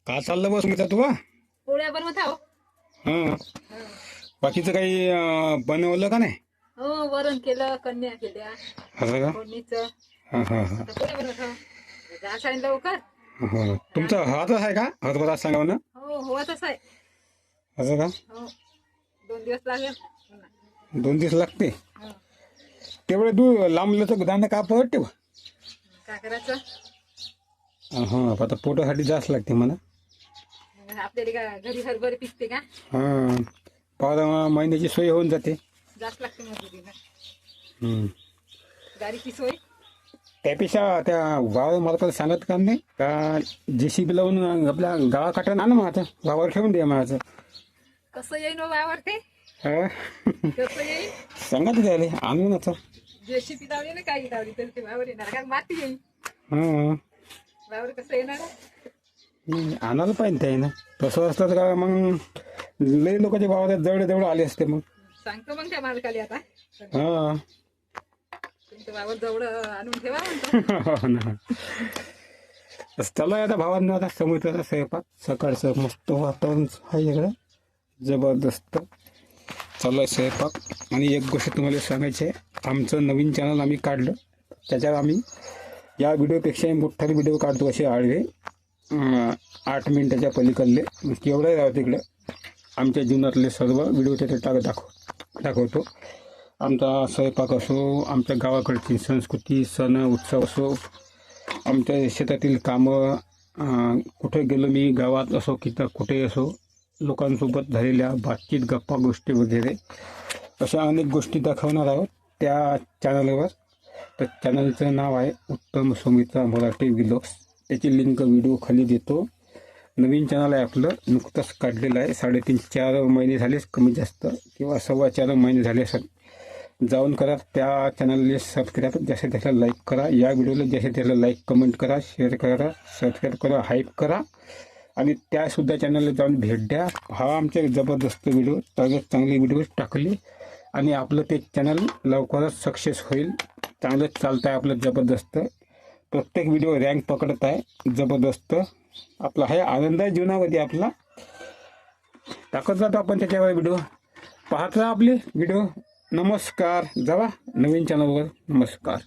का चाललं बस मी तुला? पोळ्या बनवत आहो. हां. बाकीचं काही बनवलं का नाही? हो, वरण केलं, कन्या केल्या, असं का? फोडणीचं. हां हां हां. आता पोळ्या बनवत आहो. जा सांगितलं लवकर. हो. तुमचं हातच आहे का? हरभरा सांगा ना. हो होतच आहे. असं का? हो, 2 दिवस लागेल. 2 दिवस लागते. हो, तेवढे लांबलं तर दांडा का पडते बा? काय करायचं? हां. आता पोटासाठी जास्त लागते म्हणा. मग आपल्याला का घरी हरभरे पिकते का? हां. पाच महिन्याची सोय होऊन जाते. जास्त लागते मजुरीला. हं. गाडीची सोय. त्यापेक्षा त्या वावर मालकाला सांगत का नाही का JCB लावून आपल्या गावाकाठं ना मग आता वावर ठेवून द्या माझं. कसं येईन हो वावर ते? हा. कसं येईल? सांगा ते त्याला आणून आता. JCB लावली ना काही लावली तरी ते वावर येणार का? माती येईल. हां. वावर कसं येणार? आणायला पाहिजे त्याही ना. तसं असतं तर का मग लई लोकांच्या भावात जवळ आले असते मग. सांगतो मग त्या मालकाला आता. हां. तुमचं वावर जवळ आणून ठेवा म्हणतो. हो ना. चला आता भावांना आता समुद्राचा स्वयंपाक सकाळचं मस्त वातावरण आहे इकडं जबरदस्त चालू आहे स्वयंपाक. आणि एक गोष्ट तुम्हाला सांगायची आहे, आमचं नवीन चॅनल आम्ही काढलं. त्याच्यावर आम्ही या व्हिडिओपेक्षाही मोठा व्हिडिओ काढतो असे आडवे 8 मिनिटाच्या पलीकडले केवढं राहतं तिकडं आमच्या जीवनातले सर्व व्हिडिओ त्याच्यात दाखवतो. आमचा स्वयंपाक असो, आमच्या गावाकडची संस्कृती, सण उत्सव असो, आमच्या शेतातील कामं, कुठे गेलो मी गावात असो की तर कुठे असो, लोकांसोबत झालेल्या बातचीत गप्पा गोष्टी वगैरे अशा अनेक गोष्टी दाखवणार आहोत त्या चॅनलवर. तर चॅनलचं नाव आहे उत्तम सुमित्रा मराठी व्लॉग्स. त्याची लिंक व्हिडिओ खाली देतो. नवीन चॅनल आहे आपलं, नुकतंच काढलेलं आहे. 3.5-4 महिने झालेच कमी जास्त किंवा 4.25 महिने झाले असं. जाऊन करा त्या चॅनलला सबस्क्राईब, जसे त्याला लाईक करा. या व्हिडिओला जसे त्याला लाईक कमेंट करा, शेअर करा, सबस्क्राईब करा, हाईप करा. आणि त्यासुद्धा चॅनलला जाऊन भेट द्या. हा आमचे जबरदस्त व्हिडिओ, चांगले व्हिडिओ टाकले आणि आपलं ते चॅनल लवकरच सक्सेस होईल. चांगलं चालतं आहे आपलं जबरदस्त. प्रत्येक व्हिडिओ रँक पकडत आहे जबरदस्त. आपला आहे आनंद आहे जीवनामध्ये आपला. टाकत जातो आपण त्याच्यावर व्हिडिओ. पाहत राहा आपले व्हिडिओ. नमस्कार. जावा नवीन चॅनलवर. नमस्कार.